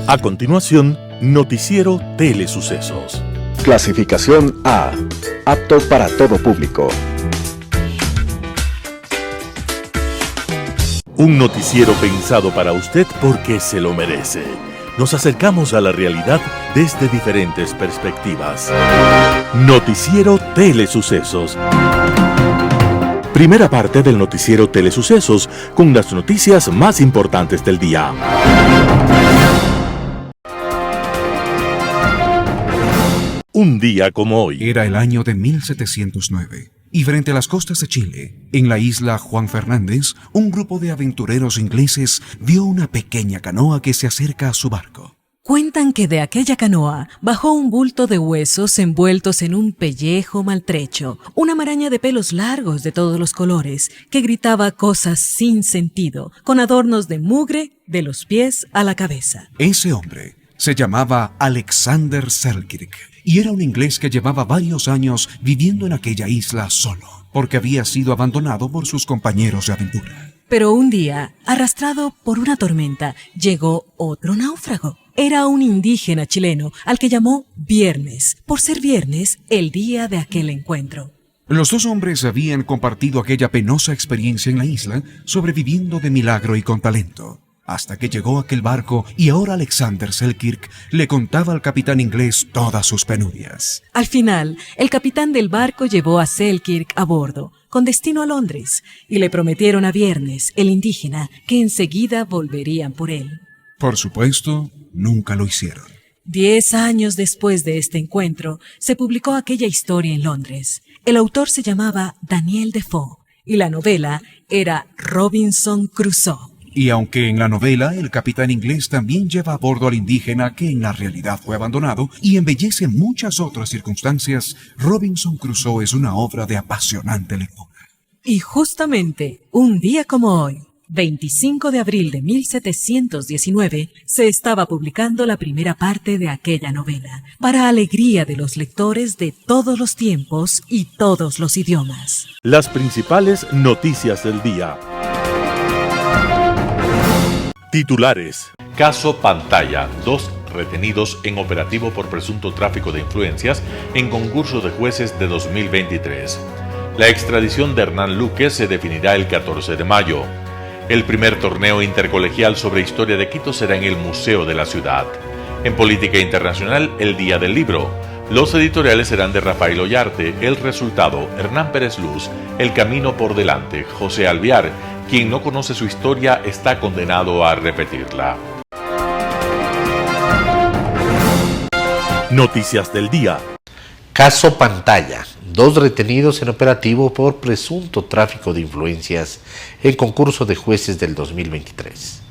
A continuación, Noticiero Telesucesos. Clasificación A. Apto para todo público. Un noticiero pensado para usted porque se lo merece. Nos acercamos a la realidad desde diferentes perspectivas. Noticiero Telesucesos. Primera parte del Noticiero Telesucesos con las noticias más importantes del día. Un día como hoy. Era el año de 1709. Y frente a las costas de Chile, en la isla Juan Fernández, un grupo de aventureros ingleses vio una pequeña canoa que se acerca a su barco. Cuentan que de aquella canoa bajó un bulto de huesos envueltos en un pellejo maltrecho, una maraña de pelos largos de todos los colores, que gritaba cosas sin sentido, con adornos de mugre de los pies a la cabeza. Ese hombre se llamaba Alexander Selkirk, y era un inglés que llevaba varios años viviendo en aquella isla solo, porque había sido abandonado por sus compañeros de aventura. Pero un día, arrastrado por una tormenta, llegó otro náufrago. Era un indígena chileno al que llamó Viernes, por ser viernes el día de aquel encuentro. Los dos hombres habían compartido aquella penosa experiencia en la isla, sobreviviendo de milagro y con talento, hasta que llegó aquel barco y ahora Alexander Selkirk le contaba al capitán inglés todas sus penurias. Al final, el capitán del barco llevó a Selkirk a bordo, con destino a Londres, y le prometieron a Viernes, el indígena, que enseguida volverían por él. Por supuesto, nunca lo hicieron. 10 años después de este encuentro, se publicó aquella historia en Londres. El autor se llamaba Daniel Defoe, y la novela era Robinson Crusoe. Y aunque en la novela el capitán inglés también lleva a bordo al indígena que en la realidad fue abandonado y embellece muchas otras circunstancias, Robinson Crusoe es una obra de apasionante lectura. Y justamente un día como hoy, 25 de abril de 1719, se estaba publicando la primera parte de aquella novela, para alegría de los lectores de todos los tiempos y todos los idiomas. Las principales noticias del día. Titulares. Caso Pantalla. 2 retenidos en operativo por presunto tráfico de influencias en concurso de jueces de 2023. La extradición de Hernán Luque se definirá el 14 de mayo. El primer torneo intercolegial sobre historia de Quito será en el Museo de la Ciudad. En política internacional, el Día del Libro. Los editoriales serán de Rafael Ollarte, El Resultado, Hernán Pérez Luz, El Camino por Delante, José Alvear. Quien no conoce su historia está condenado a repetirla. Noticias del día. Caso Pantalla. 2 retenidos en operativo por presunto tráfico de influencias en concurso de jueces del 2023.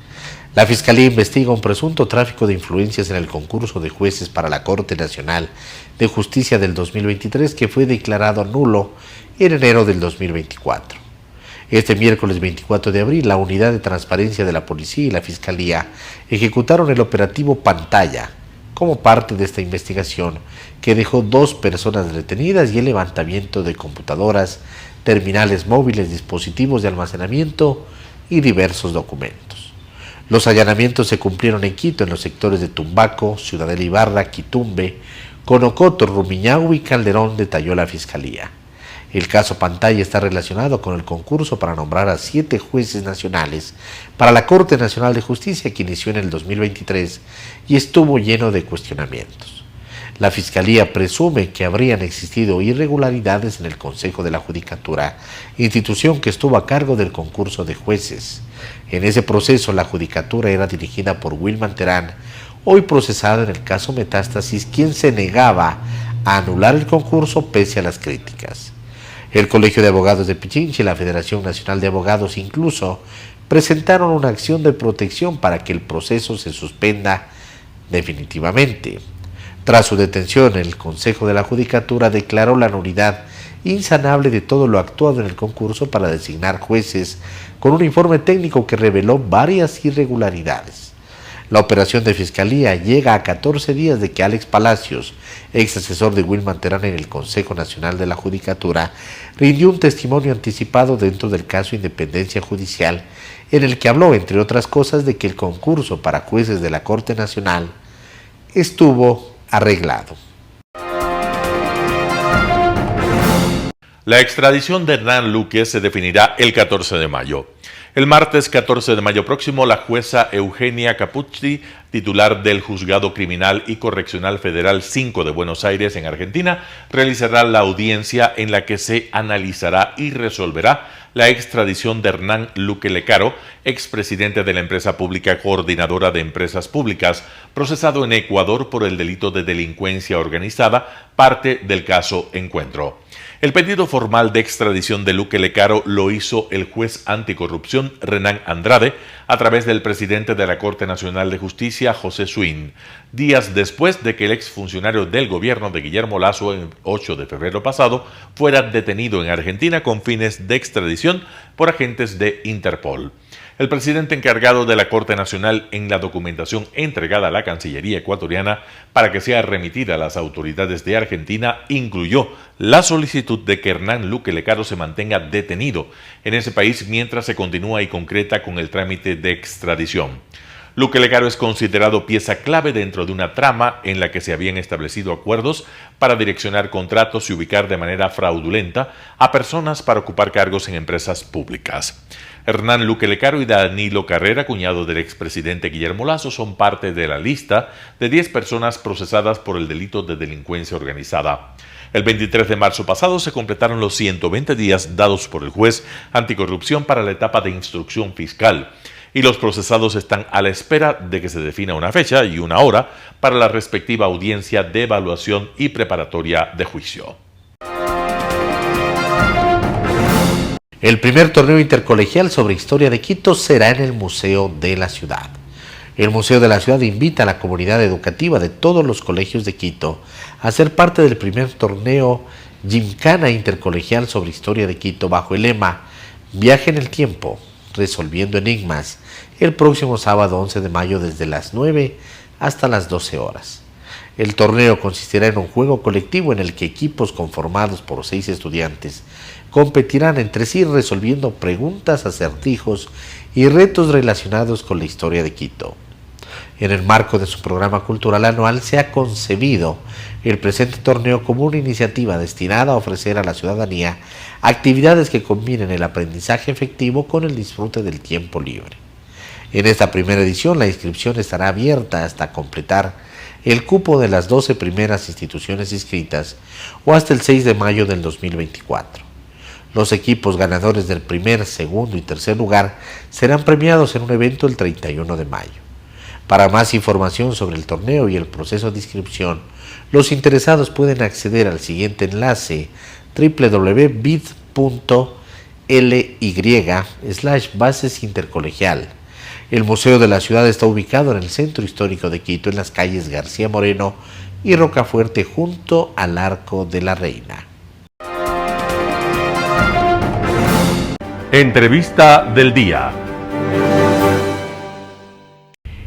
La Fiscalía investiga un presunto tráfico de influencias en el concurso de jueces para la Corte Nacional de Justicia del 2023 que fue declarado nulo en enero del 2024. Este miércoles 24 de abril, la Unidad de Transparencia de la Policía y la Fiscalía ejecutaron el operativo Pantalla como parte de esta investigación que dejó 2 personas detenidas y el levantamiento de computadoras, terminales móviles, dispositivos de almacenamiento y diversos documentos. Los allanamientos se cumplieron en Quito en los sectores de Tumbaco, Ciudadela Ibarra, Quitumbe, Conocoto, Rumiñahui y Calderón, detalló la Fiscalía. El caso Pantalla está relacionado con el concurso para nombrar a 7 jueces nacionales para la Corte Nacional de Justicia que inició en el 2023 y estuvo lleno de cuestionamientos. La Fiscalía presume que habrían existido irregularidades en el Consejo de la Judicatura, institución que estuvo a cargo del concurso de jueces. En ese proceso, la Judicatura era dirigida por Wilman Terán, hoy procesado en el caso Metástasis, quien se negaba a anular el concurso pese a las críticas. El Colegio de Abogados de Pichincha y la Federación Nacional de Abogados incluso presentaron una acción de protección para que el proceso se suspenda definitivamente. Tras su detención, el Consejo de la Judicatura declaró la nulidad insanable de todo lo actuado en el concurso para designar jueces con un informe técnico que reveló varias irregularidades. La operación de Fiscalía llega a 14 días de que Alex Palacios, ex asesor de Wilman Terán en el Consejo Nacional de la Judicatura, rindió un testimonio anticipado dentro del caso Independencia Judicial, en el que habló, entre otras cosas, de que el concurso para jueces de la Corte Nacional estuvo arreglado. La extradición de Hernán Luque se definirá el 14 de mayo. El martes 14 de mayo próximo, la jueza Eugenia Capucci, titular del Juzgado Criminal y Correccional Federal 5 de Buenos Aires, en Argentina, realizará la audiencia en la que se analizará y resolverá la extradición de Hernán Luque Lecaro, expresidente de la empresa pública Coordinadora de Empresas Públicas, procesado en Ecuador por el delito de delincuencia organizada, parte del caso Encuentro. El pedido formal de extradición de Luque Lecaro lo hizo el juez anticorrupción Renan Andrade a través del presidente de la Corte Nacional de Justicia, José Swin, días después de que el exfuncionario del gobierno de Guillermo Lasso, el 8 de febrero pasado, fuera detenido en Argentina con fines de extradición por agentes de Interpol. El presidente encargado de la Corte Nacional, en la documentación entregada a la Cancillería ecuatoriana para que sea remitida a las autoridades de Argentina, incluyó la solicitud de que Hernán Luque Lecaro se mantenga detenido en ese país mientras se continúa y concreta con el trámite de extradición. Luque Lecaro es considerado pieza clave dentro de una trama en la que se habían establecido acuerdos para direccionar contratos y ubicar de manera fraudulenta a personas para ocupar cargos en empresas públicas. Hernán Luque Lecaro y Danilo Carrera, cuñado del expresidente Guillermo Lasso, son parte de la lista de 10 personas procesadas por el delito de delincuencia organizada. El 23 de marzo pasado se completaron los 120 días dados por el juez anticorrupción para la etapa de instrucción fiscal, y los procesados están a la espera de que se defina una fecha y una hora para la respectiva audiencia de evaluación y preparatoria de juicio. El primer torneo intercolegial sobre historia de Quito será en el Museo de la Ciudad. El Museo de la Ciudad invita a la comunidad educativa de todos los colegios de Quito a ser parte del primer torneo Gimkhana intercolegial sobre historia de Quito bajo el lema Viaje en el tiempo, resolviendo enigmas, el próximo sábado 11 de mayo desde las 9 hasta las 12 horas. El torneo consistirá en un juego colectivo en el que equipos conformados por 6 estudiantes competirán entre sí resolviendo preguntas, acertijos y retos relacionados con la historia de Quito. En el marco de su programa cultural anual se ha concebido el presente torneo como una iniciativa destinada a ofrecer a la ciudadanía actividades que combinen el aprendizaje efectivo con el disfrute del tiempo libre. En esta primera edición la inscripción estará abierta hasta completar el cupo de las 12 primeras instituciones inscritas o hasta el 6 de mayo del 2024. Los equipos ganadores del primer, segundo y tercer lugar serán premiados en un evento el 31 de mayo. Para más información sobre el torneo y el proceso de inscripción, los interesados pueden acceder al siguiente enlace: www.bit.ly/bases intercolegial. El Museo de la Ciudad está ubicado en el centro histórico de Quito, en las calles García Moreno y Rocafuerte, junto al Arco de la Reina. Entrevista del día.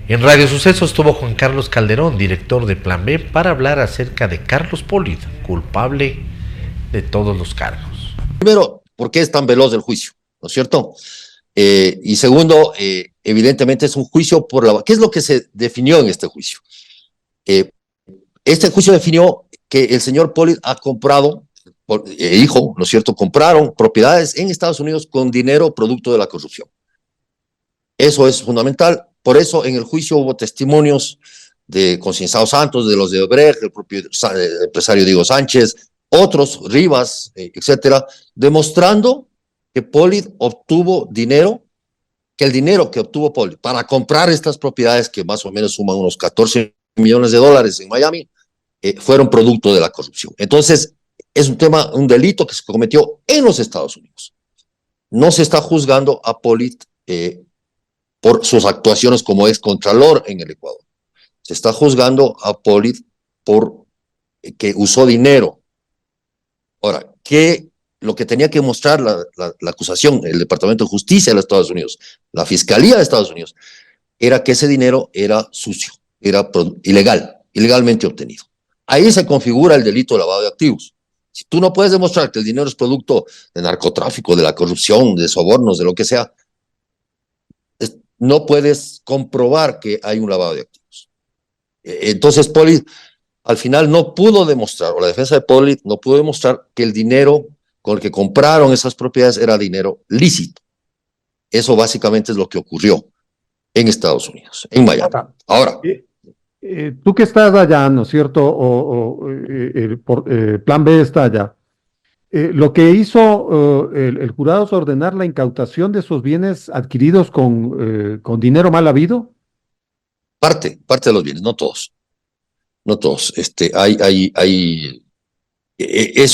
En Radio Sucesos estuvo Juan Carlos Calderón, director de Plan B, para hablar acerca de Carlos Polit, culpable de todos los cargos. Primero, ¿por qué es tan veloz el juicio? ¿No es cierto? Y segundo, evidentemente es un juicio por la... ¿Qué es lo que se definió en este juicio? Este juicio definió que el señor Polit ha comprado, hijo, ¿no es cierto?, compraron propiedades en Estados Unidos con dinero producto de la corrupción. Eso es fundamental. Por eso en el juicio hubo testimonios de Concienzado Santos, de los de Obrecht, el propio empresario Diego Sánchez, otros, Rivas, etcétera, demostrando que Polit obtuvo dinero, que el dinero que obtuvo Polit para comprar estas propiedades, que más o menos suman unos 14 millones de dólares en Miami, fueron producto de la corrupción. Entonces, es un delito que se cometió en los Estados Unidos. No se está juzgando a Polit por sus actuaciones como ex contralor en el Ecuador. Se está juzgando a Polit por que usó dinero. Ahora, lo que tenía que mostrar la acusación, el Departamento de Justicia de los Estados Unidos, la Fiscalía de Estados Unidos, era que ese dinero era sucio, era ilegalmente obtenido. Ahí se configura el delito de lavado de activos. Si tú no puedes demostrar que el dinero es producto de narcotráfico, de la corrupción, de sobornos, de lo que sea, no puedes comprobar que hay un lavado de activos. Entonces, Pollitt al final no pudo demostrar, o la defensa de Pollitt no pudo demostrar que el dinero con el que compraron esas propiedades era dinero lícito. Eso básicamente es lo que ocurrió en Estados Unidos, en Miami. Ahora, tú que estás allá, ¿no es cierto? Plan B está allá. Lo que hizo el jurado es ordenar la incautación de esos bienes adquiridos con dinero mal habido. parte de los bienes, no todos. No todos. Eso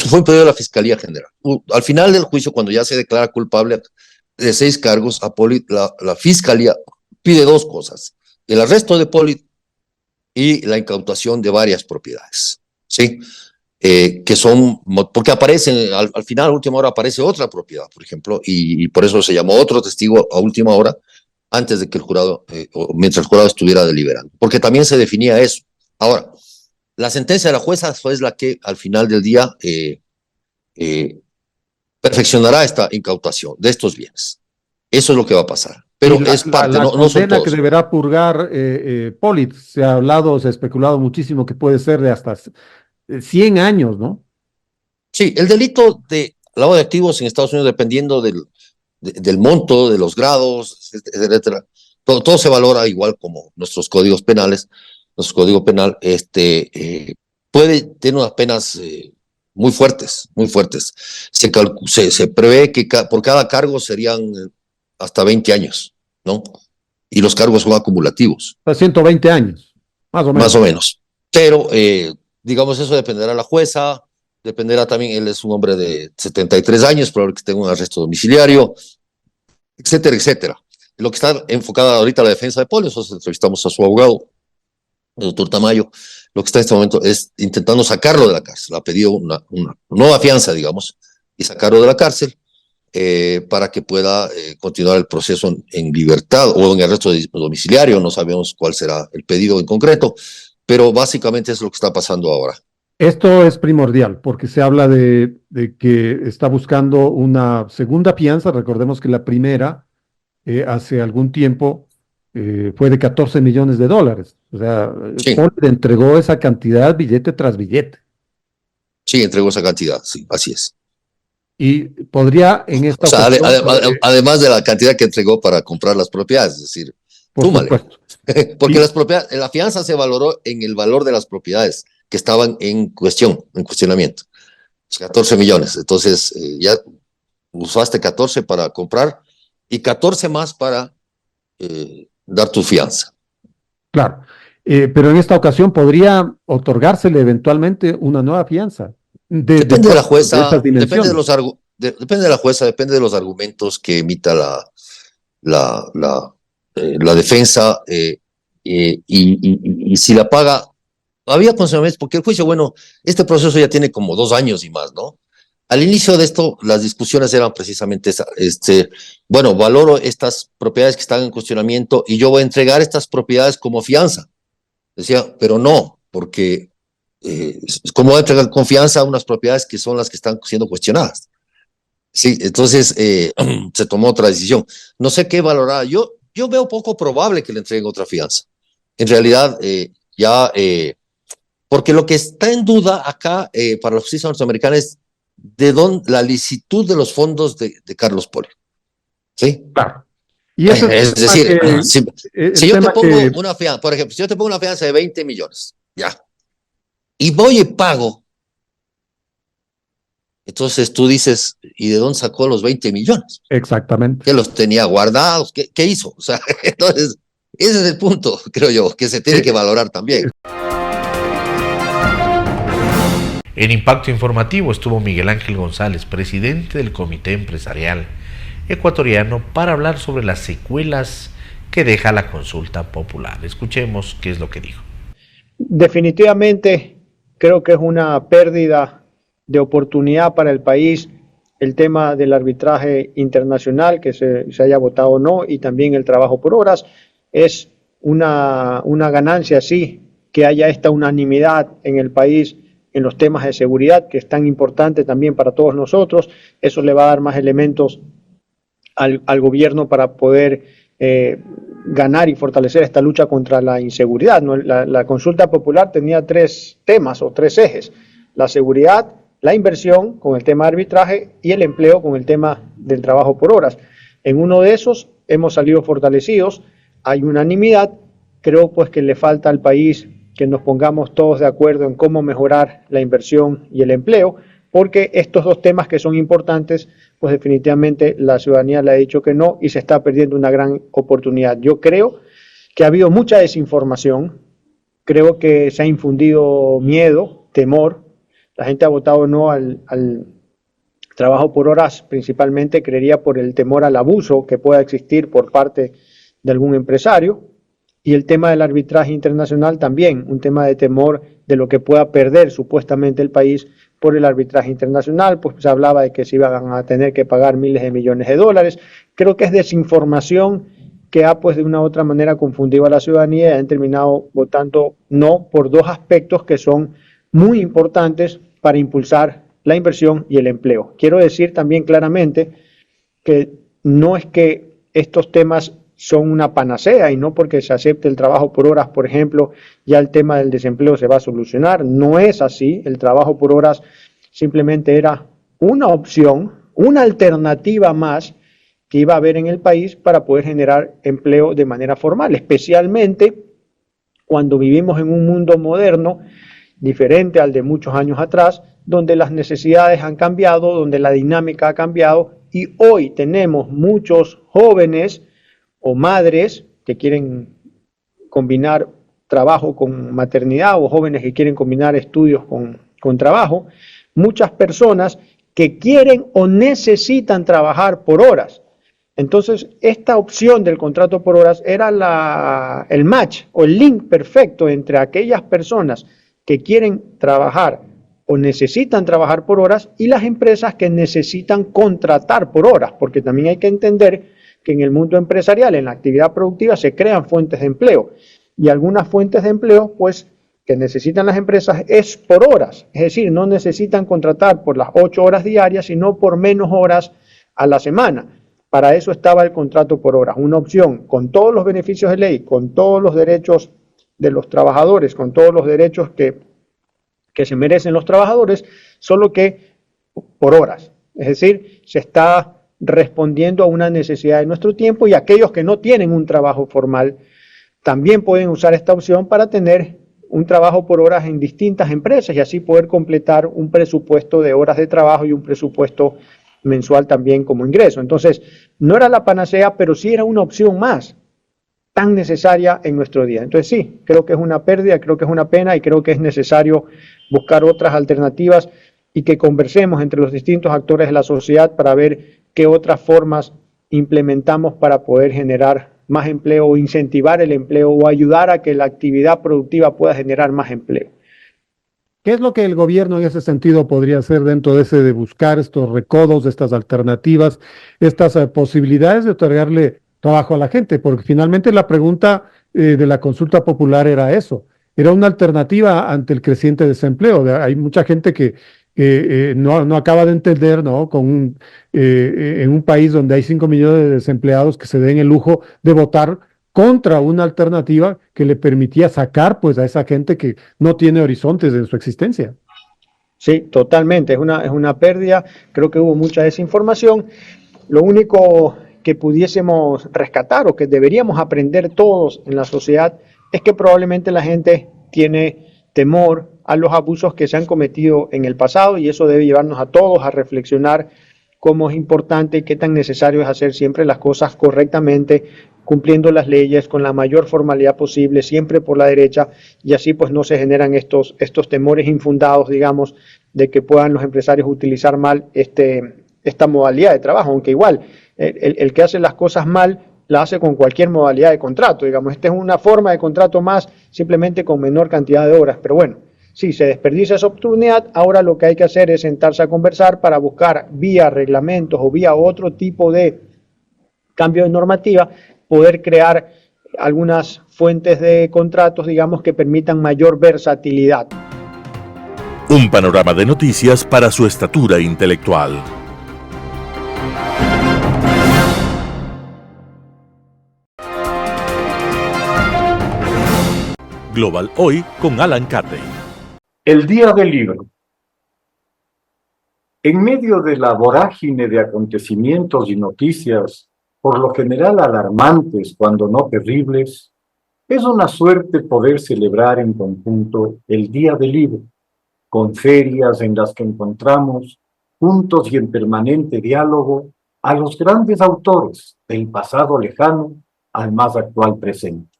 fue un pedido de la Fiscalía General. Al final del juicio, cuando ya se declara culpable de 6 cargos, a Pollitt, la Fiscalía pide 2 cosas: el arresto de Pollitt y la incautación de varias propiedades, ¿sí? Que son, porque aparecen, al final, a última hora, aparece otra propiedad, por ejemplo, y por eso se llamó otro testigo a última hora, antes de que el jurado, mientras el jurado estuviera deliberando, porque también se definía eso. Ahora, la sentencia de la jueza fue la que al final del día perfeccionará esta incautación de estos bienes. Eso es lo que va a pasar. Pero es parte, no son todos. La que deberá purgar Pollitt, se ha hablado, se ha especulado muchísimo que puede ser de hasta 100 años, ¿no? Sí, el delito de lavado de activos en Estados Unidos, dependiendo del monto, de los grados, etcétera, todo se valora igual como nuestros códigos penales. Nuestro código penal puede tener unas penas muy fuertes, muy fuertes. Se prevé que por cada cargo serían hasta 20 años, ¿no? Y los cargos son acumulativos. 120 años, más o menos. Más o menos. Pero, digamos, eso dependerá de la jueza, dependerá también, él es un hombre de 73 años, probable que tenga un arresto domiciliario, etcétera, etcétera. Lo que está enfocada ahorita la defensa de Pollitt, nosotros entrevistamos a su abogado, el doctor Tamayo, lo que está en este momento es intentando sacarlo de la cárcel. Ha pedido una nueva fianza, digamos, y sacarlo de la cárcel para que pueda continuar el proceso en libertad o en arresto domiciliario. No sabemos cuál será el pedido en concreto, pero básicamente es lo que está pasando ahora. Esto es primordial porque se habla de que está buscando una segunda fianza. Recordemos que la primera, hace algún tiempo, fue de $14 millones. O sea, sí. Pollitt entregó esa cantidad billete tras billete. Sí, entregó esa cantidad, sí, así es. Y podría en esta ocasión, además de la cantidad que entregó para comprar las propiedades, es decir, súmale. Porque las propiedades, la fianza se valoró en el valor de las propiedades que estaban en cuestionamiento. 14 millones. Entonces, ya usaste 14 para comprar y 14 más para dar tu fianza. Claro, pero en esta ocasión podría otorgársele eventualmente una nueva fianza. Depende de la jueza, depende de la jueza, depende de los argumentos que emita la defensa y si la paga. Había condicionamientos, porque el juicio, bueno, este proceso ya tiene como 2 años y más, ¿no? Al inicio de esto, las discusiones eran precisamente bueno, valoro estas propiedades que están en cuestionamiento y yo voy a entregar estas propiedades como fianza. Decía, pero no, porque ¿cómo voy a entregar confianza a unas propiedades que son las que están siendo cuestionadas? Sí, entonces se tomó otra decisión. No sé qué valorar. Yo veo poco probable que le entreguen otra fianza. En realidad, porque lo que está en duda acá para la justicia norteamericana es de dónde la licitud de los fondos de Carlos Pollitt. ¿Sí? Claro. Y eso es decir, si yo te pongo una fianza, por ejemplo, si yo te pongo una fianza de 20 millones, ya, y voy y pago, entonces tú dices, ¿y de dónde sacó los 20 millones? Exactamente. ¿Que los tenía guardados? ¿Qué hizo? O sea, entonces, ese es el punto, creo yo, que se tiene que valorar también. En Impacto Informativo estuvo Miguel Ángel González, presidente del Comité Empresarial Ecuatoriano, para hablar sobre las secuelas que deja la consulta popular. Escuchemos qué es lo que dijo. Definitivamente creo que es una pérdida de oportunidad para el país el tema del arbitraje internacional, que se haya votado o no, y también el trabajo por horas. Es una ganancia, sí, que haya esta unanimidad en el país en los temas de seguridad, que es tan importante también para todos nosotros. Eso le va a dar más elementos al gobierno para poder ganar y fortalecer esta lucha contra la inseguridad, ¿no? La consulta popular tenía 3 temas o 3 ejes: la seguridad, la inversión con el tema de arbitraje y el empleo con el tema del trabajo por horas. En uno de esos hemos salido fortalecidos, hay unanimidad. Creo pues que le falta al país que nos pongamos todos de acuerdo en cómo mejorar la inversión y el empleo, porque estos 2 temas que son importantes, pues definitivamente la ciudadanía le ha dicho que no y se está perdiendo una gran oportunidad. Yo creo que ha habido mucha desinformación, creo que se ha infundido miedo, temor, la gente ha votado no al trabajo por horas, principalmente creería por el temor al abuso que pueda existir por parte de algún empresario, y el tema del arbitraje internacional también, un tema de temor de lo que pueda perder supuestamente el país por el arbitraje internacional. Pues se hablaba de que se iban a tener que pagar miles de millones de dólares. Creo que es desinformación que ha pues de una u otra manera confundido a la ciudadanía y han terminado votando no por 2 aspectos que son muy importantes para impulsar la inversión y el empleo. Quiero decir también claramente que no es que estos temas son una panacea y no porque se acepte el trabajo por horas, por ejemplo, ya el tema del desempleo se va a solucionar. No es así. El trabajo por horas simplemente era una opción, una alternativa más que iba a haber en el país para poder generar empleo de manera formal, especialmente cuando vivimos en un mundo moderno diferente al de muchos años atrás, donde las necesidades han cambiado, donde la dinámica ha cambiado, y hoy tenemos muchos jóvenes o madres que quieren combinar trabajo con maternidad, o jóvenes que quieren combinar estudios con trabajo, muchas personas que quieren o necesitan trabajar por horas. Entonces, esta opción del contrato por horas era el match o el link perfecto entre aquellas personas que quieren trabajar o necesitan trabajar por horas y las empresas que necesitan contratar por horas, porque también hay que entender que en el mundo empresarial, en la actividad productiva, se crean fuentes de empleo, y algunas fuentes de empleo, pues, que necesitan las empresas es por horas, es decir, no necesitan contratar por las 8 horas diarias, sino por menos horas a la semana. Para eso estaba el contrato por horas, una opción con todos los beneficios de ley, con todos los derechos de los trabajadores, con todos los derechos que se merecen los trabajadores, solo que por horas. Es decir, se está respondiendo a una necesidad de nuestro tiempo, y aquellos que no tienen un trabajo formal también pueden usar esta opción para tener un trabajo por horas en distintas empresas y así poder completar un presupuesto de horas de trabajo y un presupuesto mensual también como ingreso. Entonces, no era la panacea, pero sí era una opción más tan necesaria en nuestro día. Entonces sí, creo que es una pérdida, creo que es una pena y creo que es necesario buscar otras alternativas y que conversemos entre los distintos actores de la sociedad para ver qué otras formas implementamos para poder generar más empleo o incentivar el empleo o ayudar a que la actividad productiva pueda generar más empleo. ¿Qué es lo que el gobierno en ese sentido podría hacer dentro de ese de buscar estos recodos, estas alternativas, estas posibilidades de otorgarle trabajo a la gente? Porque finalmente la pregunta de la consulta popular era eso, era una alternativa ante el creciente desempleo. Hay mucha gente que no acaba de entender, ¿no? En un país donde hay 5 millones de desempleados, que se den el lujo de votar contra una alternativa que le permitía sacar pues a esa gente que no tiene horizontes en su existencia. Sí, totalmente, es una pérdida. Creo que hubo mucha desinformación. Lo único que pudiésemos rescatar o que deberíamos aprender todos en la sociedad es que probablemente la gente tiene temor a los abusos que se han cometido en el pasado, y eso debe llevarnos a todos a reflexionar cómo es importante y qué tan necesario es hacer siempre las cosas correctamente, cumpliendo las leyes con la mayor formalidad posible, siempre por la derecha, y así pues no se generan estos temores infundados, digamos, de que puedan los empresarios utilizar mal esta modalidad de trabajo, aunque igual el que hace las cosas mal la hace con cualquier modalidad de contrato, digamos, esta es una forma de contrato más, simplemente con menor cantidad de horas, pero bueno, si se desperdicia esa oportunidad, ahora lo que hay que hacer es sentarse a conversar para buscar vía reglamentos o vía otro tipo de cambio de normativa, poder crear algunas fuentes de contratos, digamos, que permitan mayor versatilidad. Un panorama de noticias para su estatura intelectual. Global Hoy con Alan Carney. El Día del Libro. En medio de la vorágine de acontecimientos y noticias, por lo general alarmantes, cuando no terribles, es una suerte poder celebrar en conjunto el Día del Libro, con ferias en las que encontramos, juntos y en permanente diálogo, a los grandes autores del pasado lejano al más actual presente.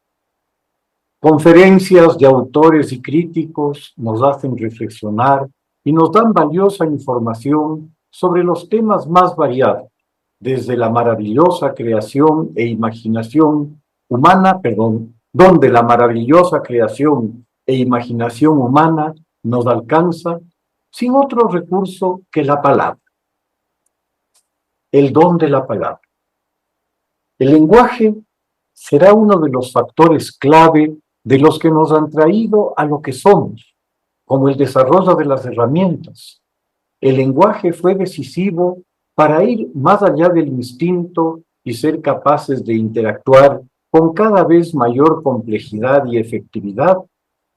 Conferencias de autores y críticos nos hacen reflexionar y nos dan valiosa información sobre los temas más variados, desde la maravillosa creación e imaginación humana, donde la maravillosa creación e imaginación humana nos alcanza sin otro recurso que la palabra. El don de la palabra. El lenguaje será uno de los factores clave de los que nos han traído a lo que somos, como el desarrollo de las herramientas. El lenguaje fue decisivo para ir más allá del instinto y ser capaces de interactuar con cada vez mayor complejidad y efectividad,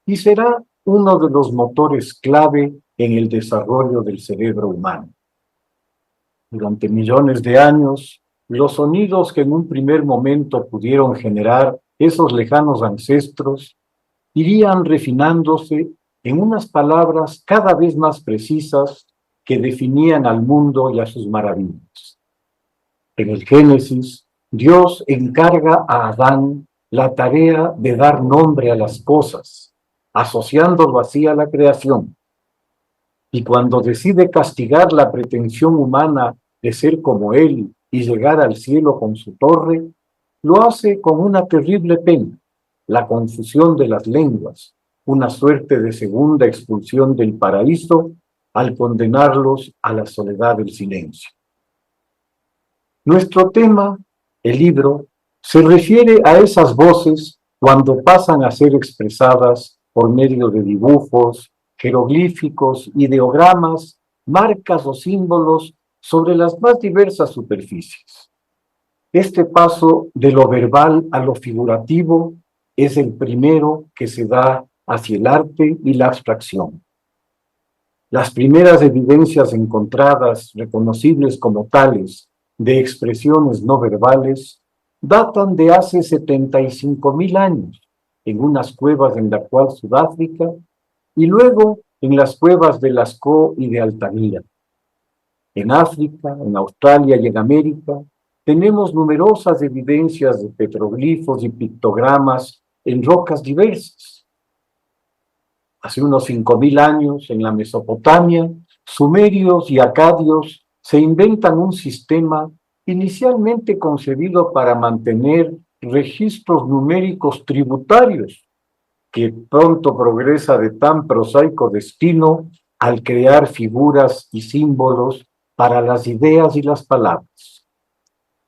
y será uno de los motores clave en el desarrollo del cerebro humano. Durante millones de años, los sonidos que en un primer momento pudieron generar esos lejanos ancestros irían refinándose en unas palabras cada vez más precisas que definían al mundo y a sus maravillas. En el Génesis, Dios encarga a Adán la tarea de dar nombre a las cosas, asociándolo así a la creación. Y cuando decide castigar la pretensión humana de ser como él y llegar al cielo con su torre, lo hace con una terrible pena, la confusión de las lenguas, una suerte de segunda expulsión del paraíso al condenarlos a la soledad del silencio. Nuestro tema, el libro, se refiere a esas voces cuando pasan a ser expresadas por medio de dibujos, jeroglíficos, ideogramas, marcas o símbolos sobre las más diversas superficies. Este paso de lo verbal a lo figurativo es el primero que se da hacia el arte y la abstracción. Las primeras evidencias encontradas, reconocibles como tales, de expresiones no verbales, datan de hace 75.000 años, en unas cuevas en la actual Sudáfrica, y luego en las cuevas de Lascaux y de Altamira. En África, en Australia y en América, tenemos numerosas evidencias de petroglifos y pictogramas en rocas diversas. Hace unos 5.000 años, en la Mesopotamia, sumerios y acadios se inventan un sistema inicialmente concebido para mantener registros numéricos tributarios, que pronto progresa de tan prosaico destino al crear figuras y símbolos para las ideas y las palabras.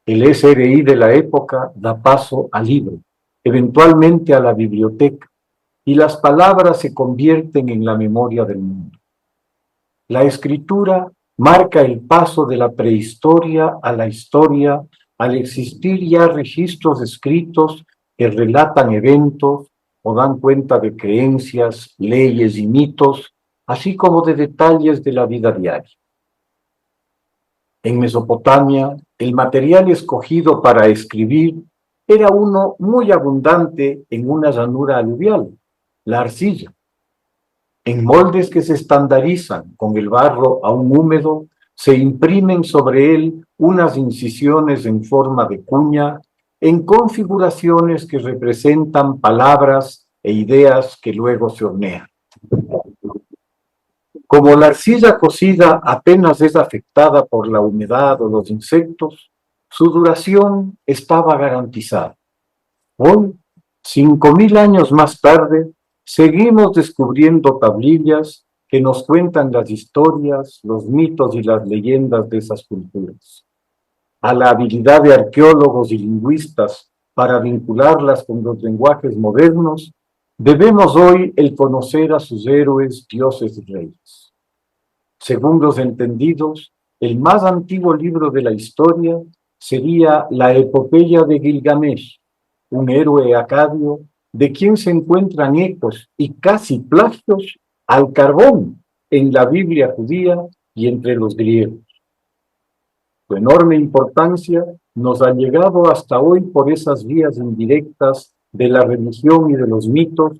El SRI de la época da paso al libro, eventualmente a la biblioteca, y las palabras se convierten en la memoria del mundo. La escritura marca el paso de la prehistoria a la historia al existir ya registros escritos que relatan eventos o dan cuenta de creencias, leyes y mitos, así como de detalles de la vida diaria. En Mesopotamia, el material escogido para escribir era uno muy abundante en una llanura aluvial, la arcilla. En moldes que se estandarizan con el barro aún húmedo, se imprimen sobre él unas incisiones en forma de cuña, en configuraciones que representan palabras e ideas que luego se hornean. Como la arcilla cocida apenas es afectada por la humedad o los insectos, su duración estaba garantizada. Hoy, 5.000 años más tarde, seguimos descubriendo tablillas que nos cuentan las historias, los mitos y las leyendas de esas culturas. A la habilidad de arqueólogos y lingüistas para vincularlas con los lenguajes modernos, debemos hoy el conocer a sus héroes, dioses y reyes. Según los entendidos, el más antiguo libro de la historia sería la epopeya de Gilgamesh, un héroe acadio de quien se encuentran ecos y casi plagios al carbón en la Biblia judía y entre los griegos. Su enorme importancia nos ha llegado hasta hoy por esas vías indirectas de la religión y de los mitos,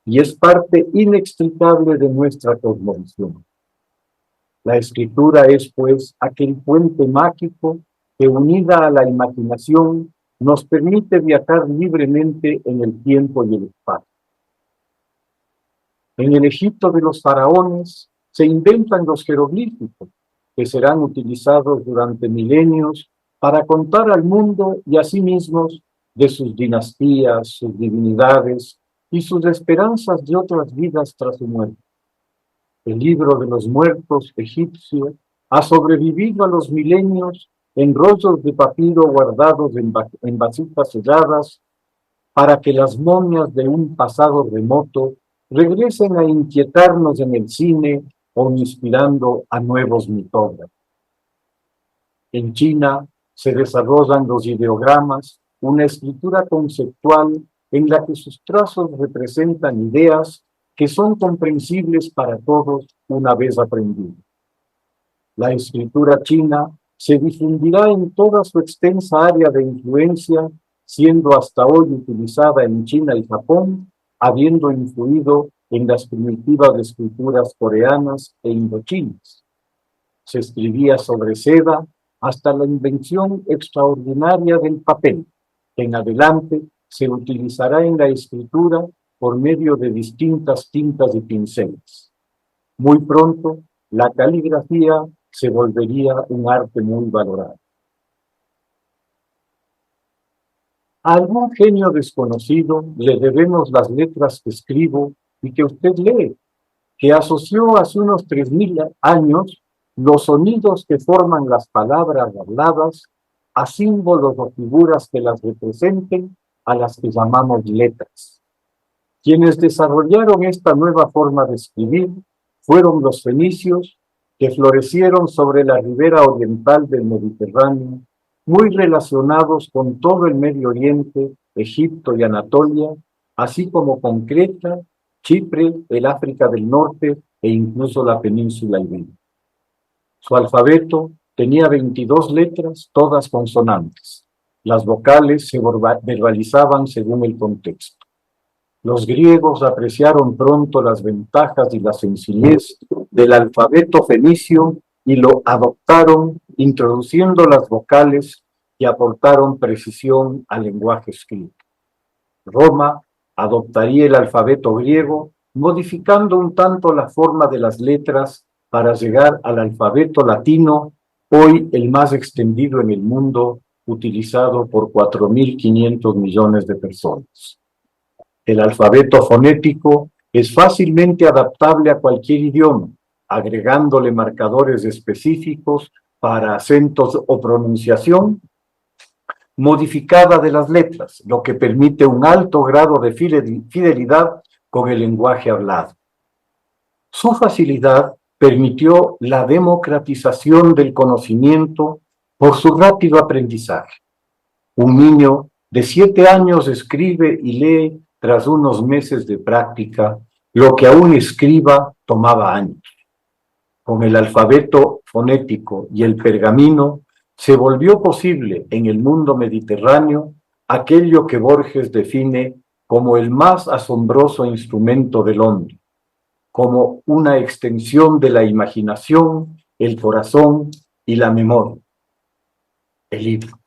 y es parte inextricable de nuestra cosmovisión. La escritura es, pues, aquel puente mágico que, unida a la imaginación, nos permite viajar libremente en el tiempo y el espacio. En el Egipto de los faraones se inventan los jeroglíficos, que serán utilizados durante milenios para contar al mundo y a sí mismos de sus dinastías, sus divinidades y sus esperanzas de otras vidas tras su muerte. El libro de los muertos egipcio ha sobrevivido a los milenios en rollos de papiro guardados en vasijas selladas para que las momias de un pasado remoto regresen a inquietarnos en el cine o inspirando a nuevos mitógrafos. En China se desarrollan los ideogramas, una escritura conceptual en la que sus trazos representan ideas que son comprensibles para todos una vez aprendidas. La escritura china se difundirá en toda su extensa área de influencia, siendo hasta hoy utilizada en China y Japón, habiendo influido en las primitivas escrituras coreanas e indochinas. Se escribía sobre seda hasta la invención extraordinaria del papel, que en adelante se utilizará en la escritura por medio de distintas tintas y pinceles. Muy pronto, la caligrafía se volvería un arte muy valorado. A algún genio desconocido le debemos las letras que escribo y que usted lee, que asoció hace unos 3000 años los sonidos que forman las palabras habladas a símbolos o figuras que las representen, a las que llamamos letras. Quienes desarrollaron esta nueva forma de escribir fueron los fenicios, que florecieron sobre la ribera oriental del Mediterráneo, muy relacionados con todo el Medio Oriente, Egipto y Anatolia, así como con Creta, Chipre, el África del Norte e incluso la península ibérica. Su alfabeto tenía 22 letras, todas consonantes. Las vocales se verbalizaban según el contexto. Los griegos apreciaron pronto las ventajas y la sencillez del alfabeto fenicio y lo adoptaron, introduciendo las vocales y aportaron precisión al lenguaje escrito. Roma adoptaría el alfabeto griego, modificando un tanto la forma de las letras para llegar al alfabeto latino, hoy el más extendido en el mundo, utilizado por 4.500 millones de personas. El alfabeto fonético es fácilmente adaptable a cualquier idioma, agregándole marcadores específicos para acentos o pronunciación modificada de las letras, lo que permite un alto grado de fidelidad con el lenguaje hablado. Su facilidad permitió la democratización del conocimiento por su rápido aprendizaje. Un niño de 7 años escribe y lee tras unos meses de práctica lo que a un escriba tomaba años. Con el alfabeto fonético y el pergamino se volvió posible en el mundo mediterráneo aquello que Borges define como el más asombroso instrumento del hombre, como una extensión de la imaginación, el corazón y la memoria: el libro.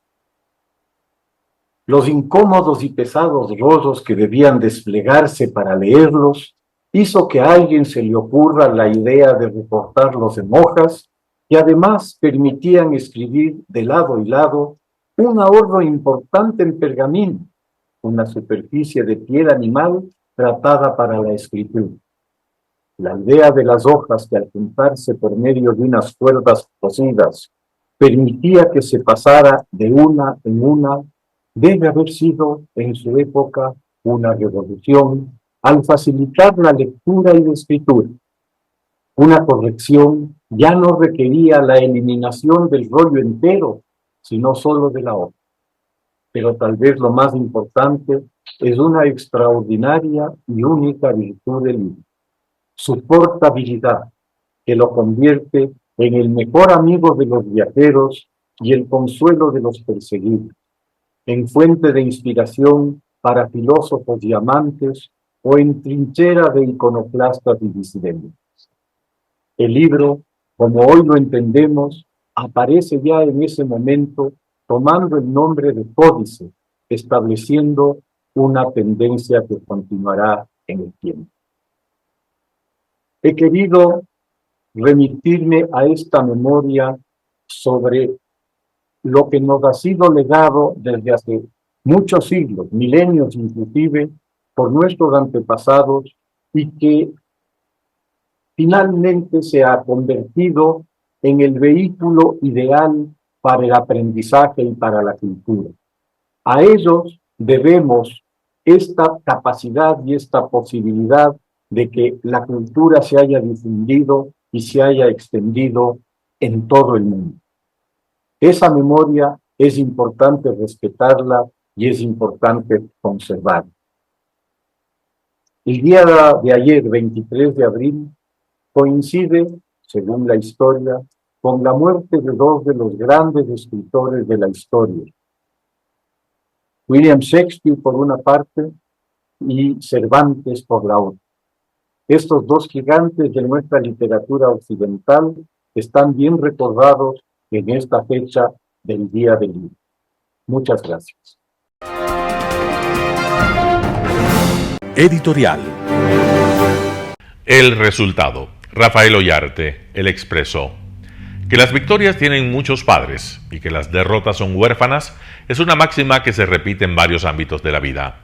Los incómodos y pesados rollos que debían desplegarse para leerlos hizo que a alguien se le ocurra la idea de recortarlos en hojas, y además permitían escribir de lado y lado un ahorro importante en pergamino, una superficie de piel animal tratada para la escritura. La idea de las hojas que al juntarse por medio de unas cuerdas cosidas permitía que se pasara de una en una, debe haber sido en su época una revolución al facilitar la lectura y la escritura. Una corrección ya no requería la eliminación del rollo entero, sino solo de la hoja. pero tal vez lo más importante, es una extraordinaria y única virtud del libro: su portabilidad, que lo convierte en el mejor amigo de los viajeros y el consuelo de los perseguidos, en fuente de inspiración para filósofos y amantes o en trinchera de iconoclastas y disidentes. El libro, como hoy lo entendemos, aparece ya en ese momento tomando el nombre de códice, estableciendo una tendencia que continuará en el tiempo. He querido remitirme a esta memoria sobre lo que nos ha sido legado desde hace muchos siglos, milenios inclusive, por nuestros antepasados, y que finalmente se ha convertido en el vehículo ideal para el aprendizaje y para la cultura. A ellos debemos esta capacidad y esta posibilidad de que la cultura se haya difundido y se haya extendido en todo el mundo. Esa memoria es importante respetarla y es importante conservarla. El día de ayer, 23 de abril, coincide, según la historia, con la muerte de dos de los grandes escritores de la historia, William Shakespeare por una parte y Cervantes por la otra. Estos dos gigantes de nuestra literatura occidental están bien recordados en esta fecha del Día del Libro. Muchas gracias. Editorial. El resultado. Rafael Ollarte, El Expreso. Que las victorias tienen muchos padres y que las derrotas son huérfanas es una máxima que se repite en varios ámbitos de la vida.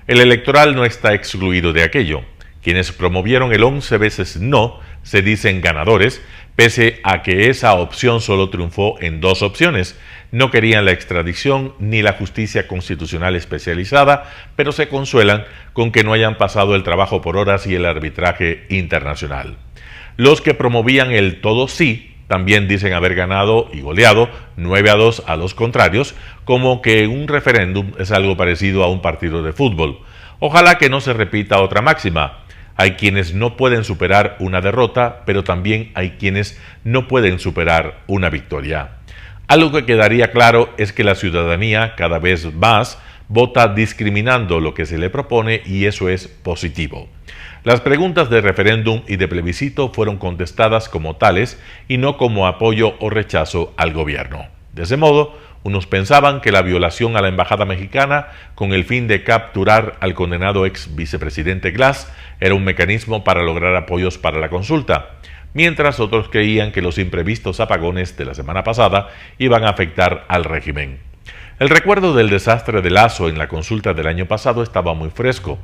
El electoral no está excluido de aquello. Quienes promovieron el 11 veces no se dicen ganadores, pese a que esa opción solo triunfó en dos opciones. No querían la extradición ni la justicia constitucional especializada, pero se consuelan con que no hayan pasado el trabajo por horas y el arbitraje internacional. Los que promovían el todo sí también dicen haber ganado y goleado 9-2 a los contrarios, como que un referéndum es algo parecido a un partido de fútbol. Ojalá que no se repita otra máxima. Hay quienes no pueden superar una derrota, pero también hay quienes no pueden superar una victoria. Algo que quedaría claro es que la ciudadanía cada vez más vota discriminando lo que se le propone y eso es positivo. Las preguntas de referéndum y de plebiscito fueron contestadas como tales y no como apoyo o rechazo al gobierno. De ese modo, unos pensaban que la violación a la embajada mexicana con el fin de capturar al condenado ex vicepresidente Glass era un mecanismo para lograr apoyos para la consulta, mientras otros creían que los imprevistos apagones de la semana pasada iban a afectar al régimen. El recuerdo del desastre de Lasso en la consulta del año pasado estaba muy fresco.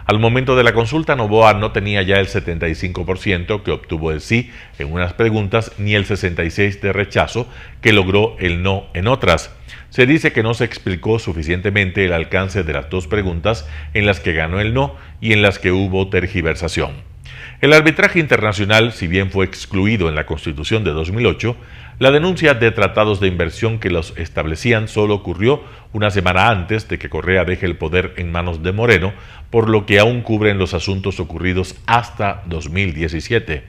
Al momento de la consulta, Noboa no tenía ya el 75% que obtuvo el sí en unas preguntas, ni el 66% de rechazo que logró el no en otras. Se dice que no se explicó suficientemente el alcance de las dos preguntas en las que ganó el no y en las que hubo tergiversación. El arbitraje internacional, si bien fue excluido en la Constitución de 2008, la denuncia de tratados de inversión que los establecían solo ocurrió una semana antes de que Correa deje el poder en manos de Moreno, por lo que aún cubren los asuntos ocurridos hasta 2017.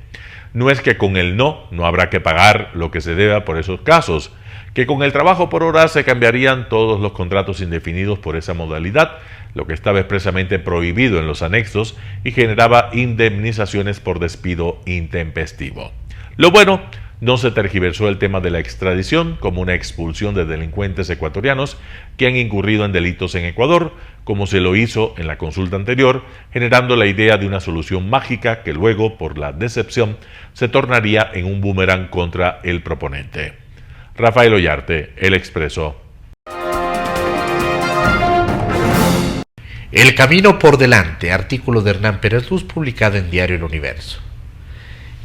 No es que con el no habrá que pagar lo que se deba por esos casos, que con el trabajo por hora se cambiarían todos los contratos indefinidos por esa modalidad, lo que estaba expresamente prohibido en los anexos y generaba indemnizaciones por despido intempestivo. Lo bueno, no se tergiversó el tema de la extradición como una expulsión de delincuentes ecuatorianos que han incurrido en delitos en Ecuador, como se lo hizo en la consulta anterior, generando la idea de una solución mágica que luego, por la decepción, se tornaría en un boomerang contra el proponente. Rafael Ollarte, El Expreso. El camino por delante, artículo de Hernán Pérez Luz publicado en Diario El Universo.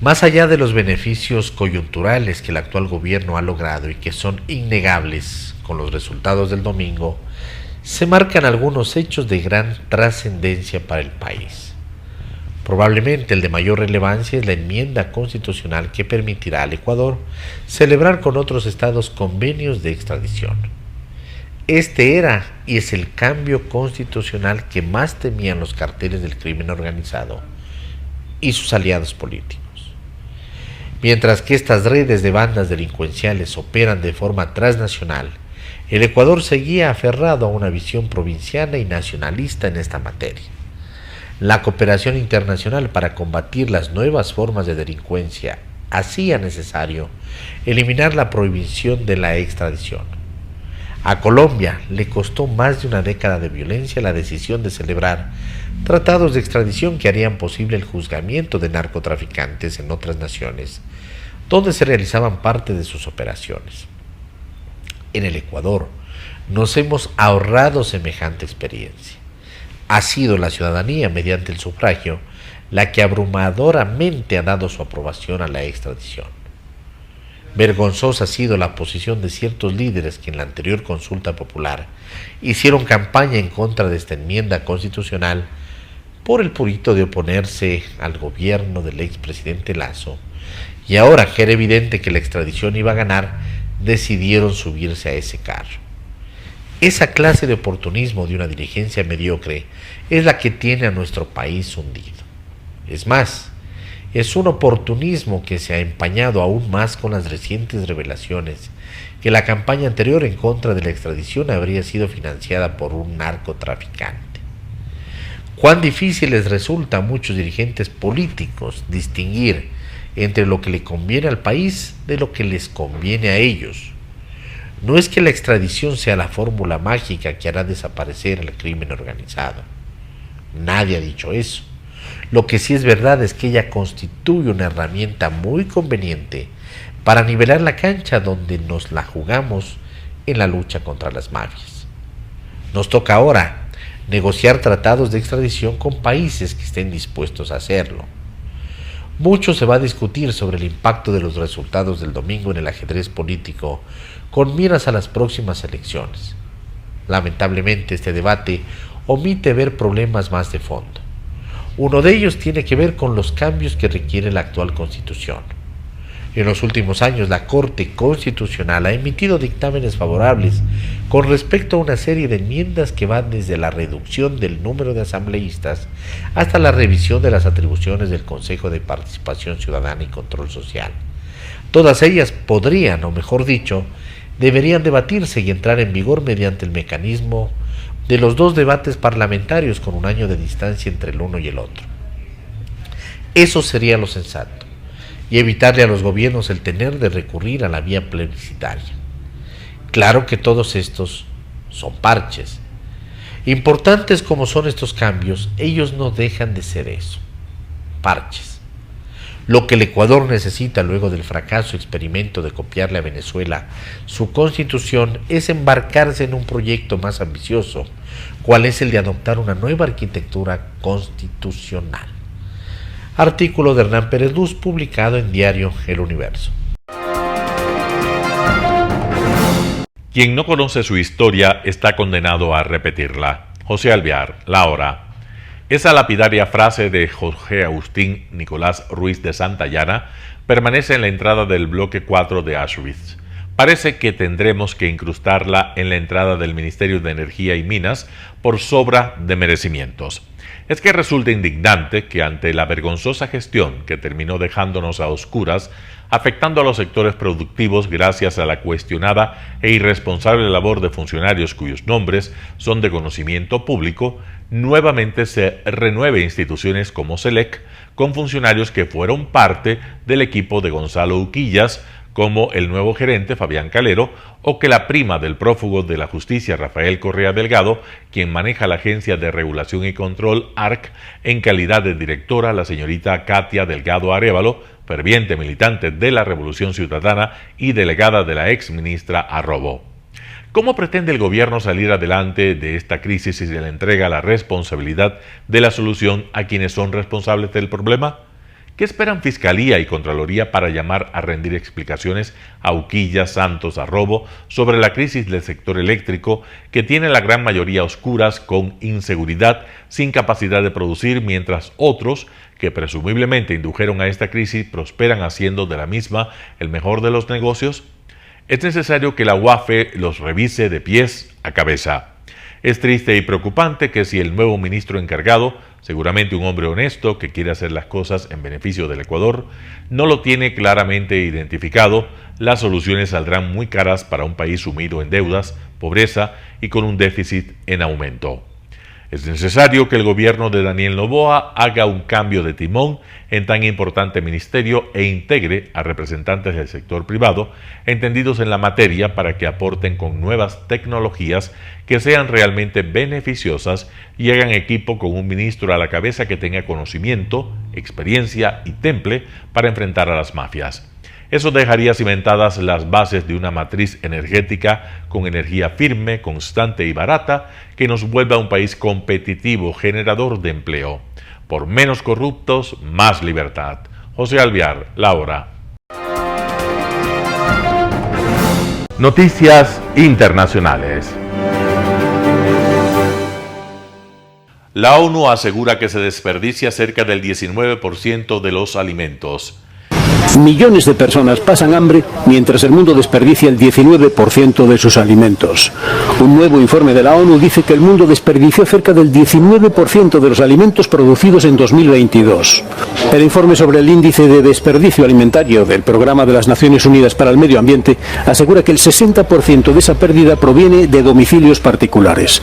Más allá de los beneficios coyunturales que el actual gobierno ha logrado y que son innegables con los resultados del domingo, se marcan algunos hechos de gran trascendencia para el país. Probablemente el de mayor relevancia es la enmienda constitucional que permitirá al Ecuador celebrar con otros estados convenios de extradición. Este era y es el cambio constitucional que más temían los carteles del crimen organizado y sus aliados políticos. Mientras que estas redes de bandas delincuenciales operan de forma transnacional, el Ecuador seguía aferrado a una visión provinciana y nacionalista en esta materia. La cooperación internacional para combatir las nuevas formas de delincuencia hacía necesario eliminar la prohibición de la extradición. A Colombia le costó más de una década de violencia la decisión de celebrar tratados de extradición que harían posible el juzgamiento de narcotraficantes en otras naciones, donde se realizaban parte de sus operaciones. En el Ecuador nos hemos ahorrado semejante experiencia. Ha sido la ciudadanía, mediante el sufragio, la que abrumadoramente ha dado su aprobación a la extradición. Vergonzosa ha sido la posición de ciertos líderes que en la anterior consulta popular hicieron campaña en contra de esta enmienda constitucional por el purito de oponerse al gobierno del expresidente Lasso, y ahora que era evidente que la extradición iba a ganar, decidieron subirse a ese carro. Esa clase de oportunismo de una dirigencia mediocre es la que tiene a nuestro país hundido. Es más, es un oportunismo que se ha empañado aún más con las recientes revelaciones que la campaña anterior en contra de la extradición habría sido financiada por un narcotraficante. Cuán difícil les resulta a muchos dirigentes políticos distinguir entre lo que le conviene al país de lo que les conviene a ellos. No es que la extradición sea la fórmula mágica que hará desaparecer el crimen organizado. Nadie ha dicho eso. Lo que sí es verdad es que ella constituye una herramienta muy conveniente para nivelar la cancha donde nos la jugamos en la lucha contra las mafias. Nos toca ahora negociar tratados de extradición con países que estén dispuestos a hacerlo. Mucho se va a discutir sobre el impacto de los resultados del domingo en el ajedrez político con miras a las próximas elecciones. Lamentablemente, este debate omite ver problemas más de fondo. Uno de ellos tiene que ver con los cambios que requiere la actual Constitución. En los últimos años, la Corte Constitucional ha emitido dictámenes favorables con respecto a una serie de enmiendas que van desde la reducción del número de asambleístas hasta la revisión de las atribuciones del Consejo de Participación Ciudadana y Control Social. Todas ellas podrían, o mejor dicho, deberían debatirse y entrar en vigor mediante el mecanismo de los dos debates parlamentarios con un año de distancia entre el uno y el otro. Eso sería lo sensato, y evitarle a los gobiernos el tener de recurrir a la vía plebiscitaria. Claro que todos estos son parches. Importantes como son estos cambios, ellos no dejan de ser eso, parches. Lo que el Ecuador necesita luego del fracaso experimento de copiarle a Venezuela su constitución es embarcarse en un proyecto más ambicioso, cual es el de adoptar una nueva arquitectura constitucional. Artículo de Hernán Pérez Luz, publicado en diario El Universo. Quien no conoce su historia está condenado a repetirla. José Alvear, La Hora. Esa lapidaria frase de Jorge Agustín Nicolás Ruiz de Santayana permanece en la entrada del bloque 4 de Auschwitz. Parece que tendremos que incrustarla en la entrada del Ministerio de Energía y Minas por sobra de merecimientos. Es que resulta indignante que ante la vergonzosa gestión que terminó dejándonos a oscuras, afectando a los sectores productivos gracias a la cuestionada e irresponsable labor de funcionarios cuyos nombres son de conocimiento público, nuevamente se renueve instituciones como SELEC con funcionarios que fueron parte del equipo de Gonzalo Uquillas, como el nuevo gerente Fabián Calero, o que la prima del prófugo de la justicia Rafael Correa Delgado, quien maneja la Agencia de Regulación y Control ARC, en calidad de directora, la señorita Katia Delgado Arévalo, ferviente militante de la Revolución Ciudadana y delegada de la ex ministra Arrobo. ¿Cómo pretende el gobierno salir adelante de esta crisis si se le entrega la responsabilidad de la solución a quienes son responsables del problema? ¿Qué esperan Fiscalía y Contraloría para llamar a rendir explicaciones a Uquillas, Santos, Arrobo sobre la crisis del sector eléctrico que tiene la gran mayoría oscuras, con inseguridad, sin capacidad de producir, mientras otros, que presumiblemente indujeron a esta crisis, prosperan haciendo de la misma el mejor de los negocios? Es necesario que la UAFE los revise de pies a cabeza. Es triste y preocupante que si el nuevo ministro encargado, seguramente un hombre honesto que quiere hacer las cosas en beneficio del Ecuador, no lo tiene claramente identificado, las soluciones saldrán muy caras para un país sumido en deudas, pobreza y con un déficit en aumento. Es necesario que el gobierno de Daniel Noboa haga un cambio de timón en tan importante ministerio e integre a representantes del sector privado entendidos en la materia para que aporten con nuevas tecnologías que sean realmente beneficiosas y hagan equipo con un ministro a la cabeza que tenga conocimiento, experiencia y temple para enfrentar a las mafias. Eso dejaría cimentadas las bases de una matriz energética con energía firme, constante y barata que nos vuelva un país competitivo, generador de empleo. Por menos corruptos, más libertad. José Alvear, La Hora. Noticias internacionales. La ONU asegura que se desperdicia cerca del 19% de los alimentos. Millones de personas pasan hambre mientras el mundo desperdicia el 19% de sus alimentos. Un nuevo informe de la ONU dice que el mundo desperdició cerca del 19% de los alimentos producidos en 2022. El informe sobre el índice de desperdicio alimentario del Programa de las Naciones Unidas para el Medio Ambiente asegura que el 60% de esa pérdida proviene de domicilios particulares.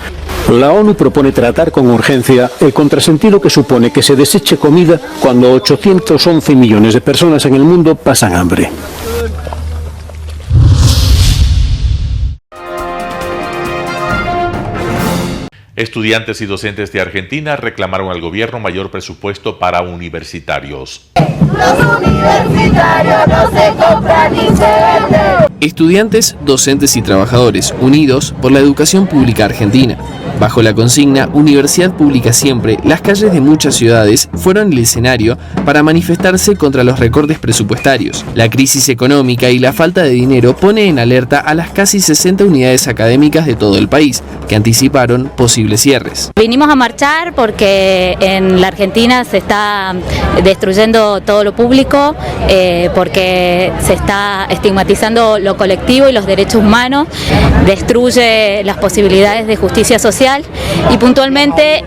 La ONU propone tratar con urgencia el contrasentido que supone que se deseche comida cuando 811 millones de personas en el mundo pasan hambre. Estudiantes y docentes de Argentina reclamaron al gobierno mayor presupuesto para universitarios. Los universitarios no se compran ni se venden. Estudiantes, docentes y trabajadores unidos por la educación pública argentina. Bajo la consigna Universidad Pública Siempre, las calles de muchas ciudades fueron el escenario para manifestarse contra los recortes presupuestarios. La crisis económica y la falta de dinero pone en alerta a las casi 60 unidades académicas de todo el país, que anticiparon posibles cierres. Vinimos a marchar porque en la Argentina se está destruyendo todo lo público, porque se está estigmatizando lo colectivo y los derechos humanos, destruye las posibilidades de justicia social y puntualmente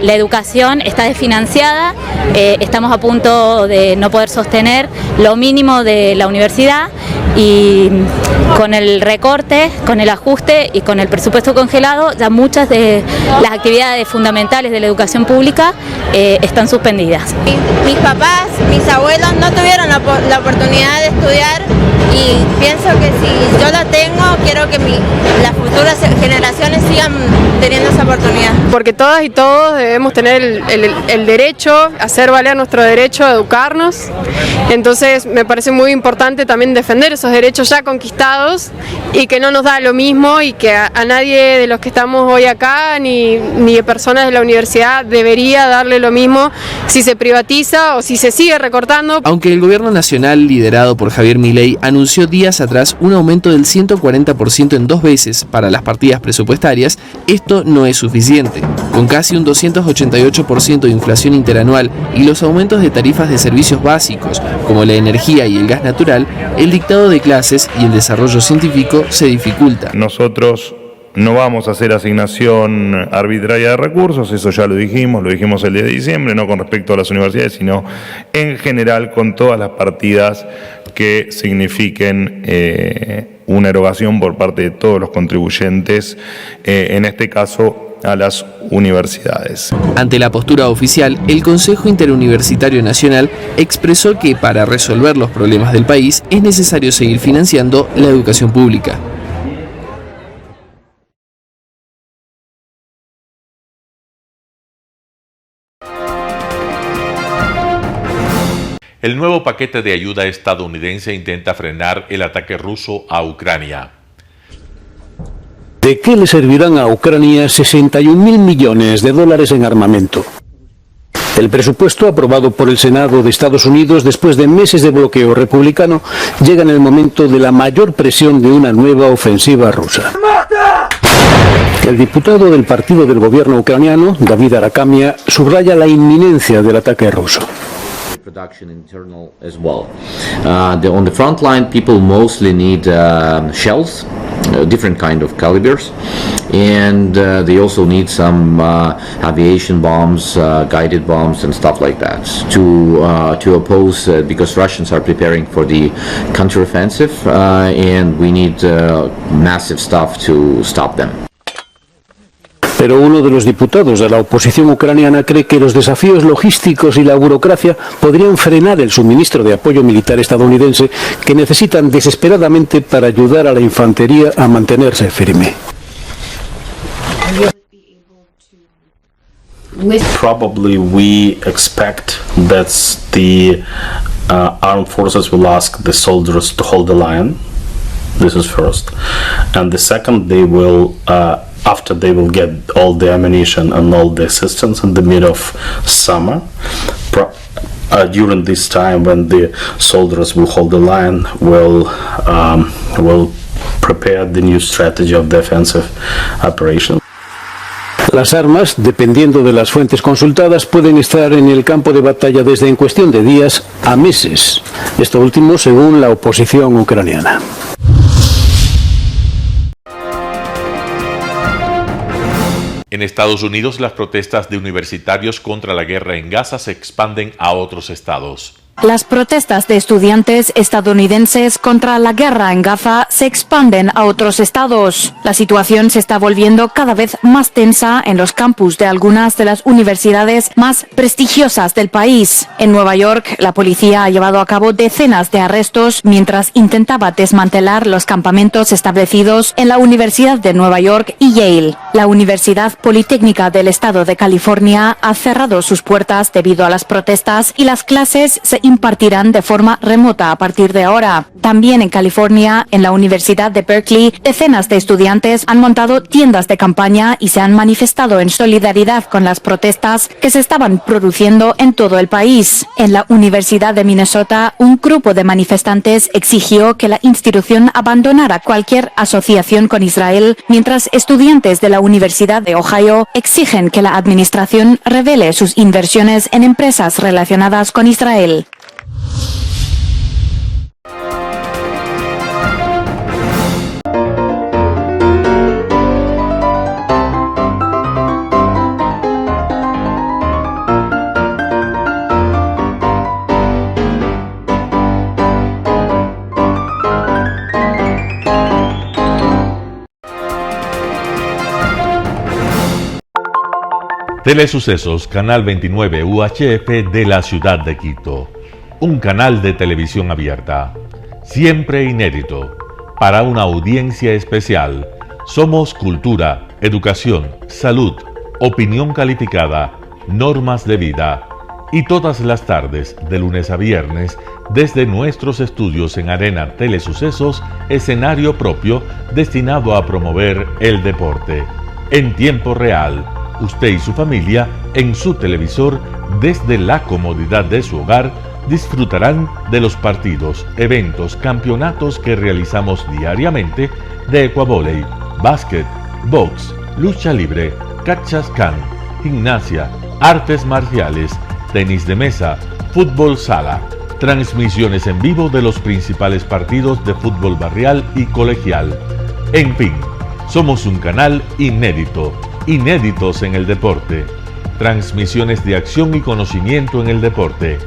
la educación está desfinanciada, estamos a punto de no poder sostener lo mínimo de la universidad y con el recorte, con el ajuste y con el presupuesto congelado ya muchas de las actividades fundamentales de la educación pública están suspendidas. Mis papás, mis abuelos no tuvieron la oportunidad de estudiar y pienso que si yo la tengo, quiero que las futuras generaciones sigan teniendo esa oportunidad. Porque todas y todos debemos tener el derecho, hacer valer nuestro derecho a educarnos, entonces me parece muy importante también defender esos derechos ya conquistados y que no nos da lo mismo y que a nadie de los que estamos hoy acá ni de personas de la universidad debería darle lo mismo si se privatiza o si se sigue recortando. Aunque el gobierno nacional liderado por Javier Milei anunció días atrás un aumento del 140% en 2 veces para las partidas presupuestarias, esto no es suficiente. Con casi un 288% de inflación interanual y los aumentos de tarifas de servicios básicos como la energía y el gas natural, el dictado de clases y el desarrollo científico se dificulta. Nosotros no vamos a hacer asignación arbitraria de recursos, eso ya lo dijimos el día de diciembre, no con respecto a las universidades, sino en general con todas las partidas que signifiquen una erogación por parte de todos los contribuyentes, en este caso a las universidades. Ante la postura oficial, el Consejo Interuniversitario Nacional expresó que para resolver los problemas del país es necesario seguir financiando la educación pública. El nuevo paquete de ayuda estadounidense intenta frenar el ataque ruso a Ucrania. ¿De qué le servirán a Ucrania 61.000 millones de dólares en armamento? El presupuesto aprobado por el Senado de Estados Unidos después de meses de bloqueo republicano llega en el momento de la mayor presión de una nueva ofensiva rusa. El diputado del partido del gobierno ucraniano, David Arakhamia, subraya la inminencia del ataque ruso. production internal as well. On the front line, people mostly need shells, different kind of calibers, and they also need some aviation bombs, guided bombs, and stuff like that to oppose, because Russians are preparing for the counteroffensive, and we need massive stuff to stop them. Pero uno de los diputados de la oposición ucraniana cree que los desafíos logísticos y la burocracia podrían frenar el suministro de apoyo militar estadounidense que necesitan desesperadamente para ayudar a la infantería a mantenerse firme. Probably we expect that the armed forces will ask the soldiers to hold the line. This is first. And the second, they will after they will get all the ammunition and all the assistance in the mid of summer, during this time when the soldiers will hold the line, will prepare the new strategy of defensive operation. Las armas, dependiendo de las fuentes consultadas, pueden estar en el campo de batalla desde en cuestión de días a meses. Esto último según la oposición ucraniana. En Estados Unidos, las protestas de universitarios contra la guerra en Gaza se expanden a otros estados. Las protestas de estudiantes estadounidenses contra la guerra en Gaza se expanden a otros estados. La situación se está volviendo cada vez más tensa en los campus de algunas de las universidades más prestigiosas del país. En Nueva York, la policía ha llevado a cabo decenas de arrestos mientras intentaba desmantelar los campamentos establecidos en la Universidad de Nueva York y Yale. La Universidad Politécnica del Estado de California ha cerrado sus puertas debido a las protestas y las clases se impartirán de forma remota a partir de ahora. También en California, en la Universidad de Berkeley, decenas de estudiantes han montado tiendas de campaña y se han manifestado en solidaridad con las protestas que se estaban produciendo en todo el país. En la Universidad de Minnesota, un grupo de manifestantes exigió que la institución abandonara cualquier asociación con Israel, mientras estudiantes de la Universidad de Ohio exigen que la administración revele sus inversiones en empresas relacionadas con Israel. Telesucesos, Canal 29 UHF de la ciudad de Quito. Un canal de televisión abierta, siempre inédito, para una audiencia especial. Somos cultura, educación, salud, opinión calificada, normas de vida. Y todas las tardes, de lunes a viernes, desde nuestros estudios en Arena Telesucesos, escenario propio destinado a promover el deporte. En tiempo real, usted y su familia, en su televisor, desde la comodidad de su hogar, disfrutarán de los partidos, eventos, campeonatos que realizamos diariamente de ecuavóley, básquet, box, lucha libre, cachascán, gimnasia, artes marciales, tenis de mesa, fútbol sala, transmisiones en vivo de los principales partidos de fútbol barrial y colegial. En fin, somos un canal inédito, inéditos en el deporte. Transmisiones de acción y conocimiento en el deporte.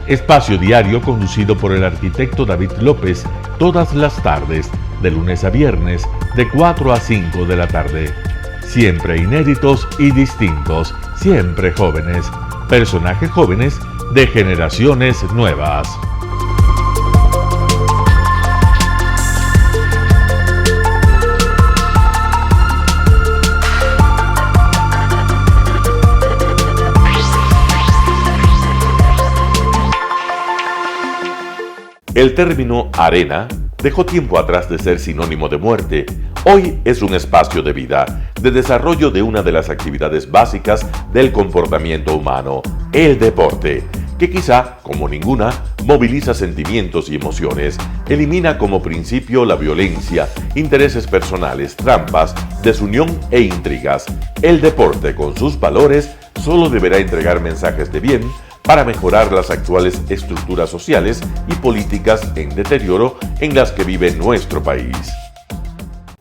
Espacio diario conducido por el arquitecto David López todas las tardes, de lunes a viernes, de 4 a 5 de la tarde. Siempre inéditos y distintos, siempre jóvenes. Personajes jóvenes de generaciones nuevas. El término arena dejó tiempo atrás de ser sinónimo de muerte. Hoy es un espacio de vida, de desarrollo de una de las actividades básicas del comportamiento humano, el deporte, que quizá, como ninguna, moviliza sentimientos y emociones, elimina como principio la violencia, intereses personales, trampas, desunión e intrigas. El deporte, con sus valores, solo deberá entregar mensajes de bien para mejorar las actuales estructuras sociales y políticas en deterioro en las que vive nuestro país.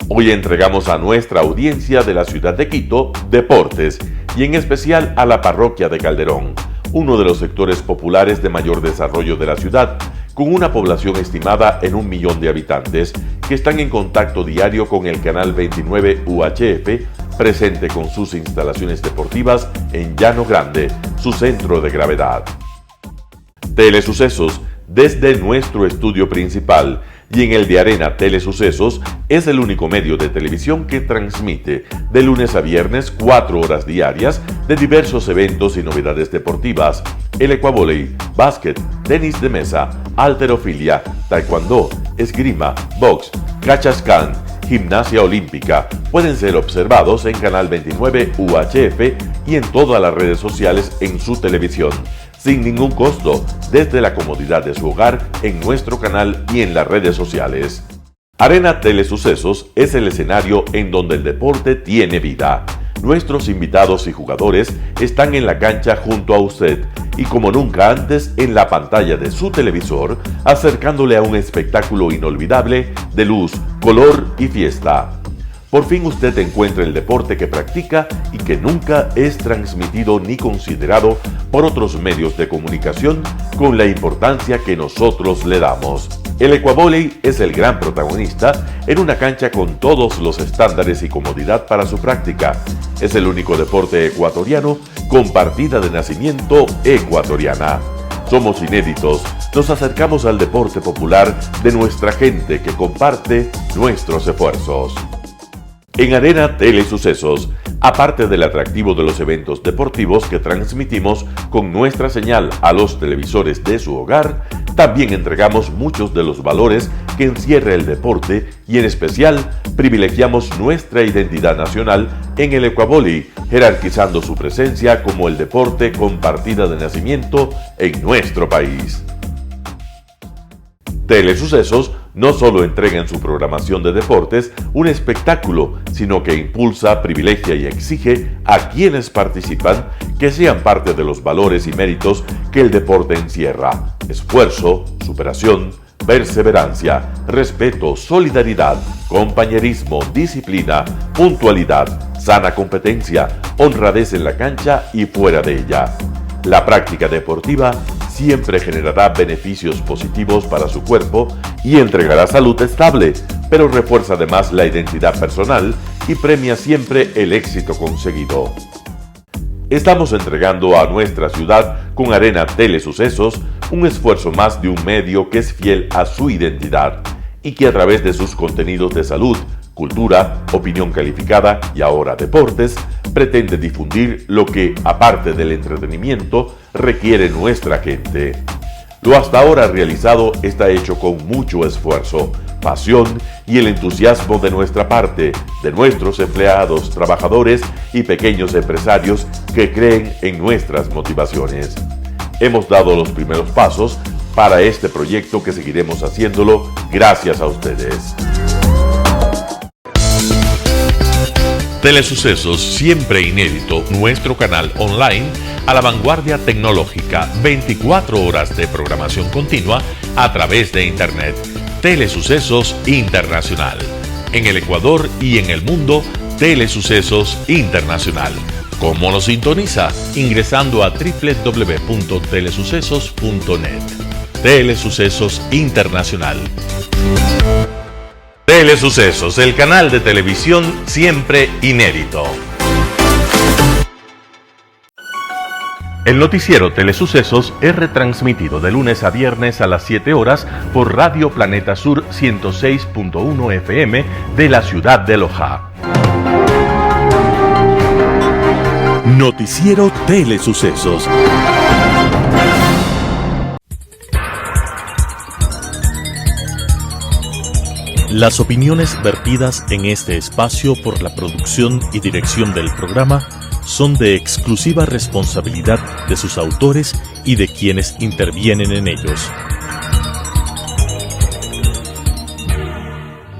Hoy entregamos a nuestra audiencia de la ciudad de Quito deportes y en especial a la parroquia de Calderón, uno de los sectores populares de mayor desarrollo de la ciudad, con una población estimada en 1 millón de habitantes que están en contacto diario con el canal 29 UHF, presente con sus instalaciones deportivas en Llano Grande, su centro de gravedad. Telesucesos, desde nuestro estudio principal y en el de Arena Telesucesos, es el único medio de televisión que transmite de lunes a viernes 4 horas diarias de diversos eventos y novedades deportivas: el ecuavóley, básquet, tenis de mesa, halterofilia, taekwondo, esgrima, box, cachascán, gimnasia olímpica. Pueden ser observados en Canal 29 UHF y en todas las redes sociales en su televisión, sin ningún costo, desde la comodidad de su hogar, en nuestro canal y en las redes sociales. Arena Telesucesos es el escenario en donde el deporte tiene vida. Nuestros invitados y jugadores están en la cancha junto a usted y como nunca antes en la pantalla de su televisor, acercándole a un espectáculo inolvidable de luz, color y fiesta. Por fin usted encuentra el deporte que practica y que nunca es transmitido ni considerado por otros medios de comunicación con la importancia que nosotros le damos. El ecuavóley es el gran protagonista en una cancha con todos los estándares y comodidad para su práctica. Es el único deporte ecuatoriano con partida de nacimiento ecuatoriana. Somos inéditos, nos acercamos al deporte popular de nuestra gente que comparte nuestros esfuerzos. En Arena Telesucesos, aparte del atractivo de los eventos deportivos que transmitimos con nuestra señal a los televisores de su hogar, también entregamos muchos de los valores que encierra el deporte y en especial privilegiamos nuestra identidad nacional en el ecuavóley, jerarquizando su presencia como el deporte con partida de nacimiento en nuestro país. Telesucesos no solo entrega en su programación de deportes un espectáculo, sino que impulsa, privilegia y exige a quienes participan que sean parte de los valores y méritos que el deporte encierra: esfuerzo, superación, perseverancia, respeto, solidaridad, compañerismo, disciplina, puntualidad, sana competencia, honradez en la cancha y fuera de ella. La práctica deportiva siempre generará beneficios positivos para su cuerpo y entregará salud estable, pero refuerza además la identidad personal y premia siempre el éxito conseguido. Estamos entregando a nuestra ciudad con Arena Telesucesos un esfuerzo más de un medio que es fiel a su identidad y que a través de sus contenidos de salud, cultura, opinión calificada y ahora deportes, pretende difundir lo que, aparte del entretenimiento, requiere nuestra gente. Lo hasta ahora realizado está hecho con mucho esfuerzo, pasión y el entusiasmo de nuestra parte, de nuestros empleados, trabajadores y pequeños empresarios que creen en nuestras motivaciones. Hemos dado los primeros pasos para este proyecto que seguiremos haciéndolo gracias a ustedes. Telesucesos, siempre inédito, nuestro canal online a la vanguardia tecnológica, 24 horas de programación continua a través de Internet. Telesucesos Internacional. En el Ecuador y en el mundo, Telesucesos Internacional. ¿Cómo nos sintoniza? Ingresando a www.telesucesos.net. Telesucesos Internacional. Telesucesos, el canal de televisión siempre inédito. El noticiero Telesucesos es retransmitido de lunes a viernes a las 7 horas por Radio Planeta Sur 106.1 FM de la ciudad de Loja. Noticiero Telesucesos. Las opiniones vertidas en este espacio por la producción y dirección del programa son de exclusiva responsabilidad de sus autores y de quienes intervienen en ellos.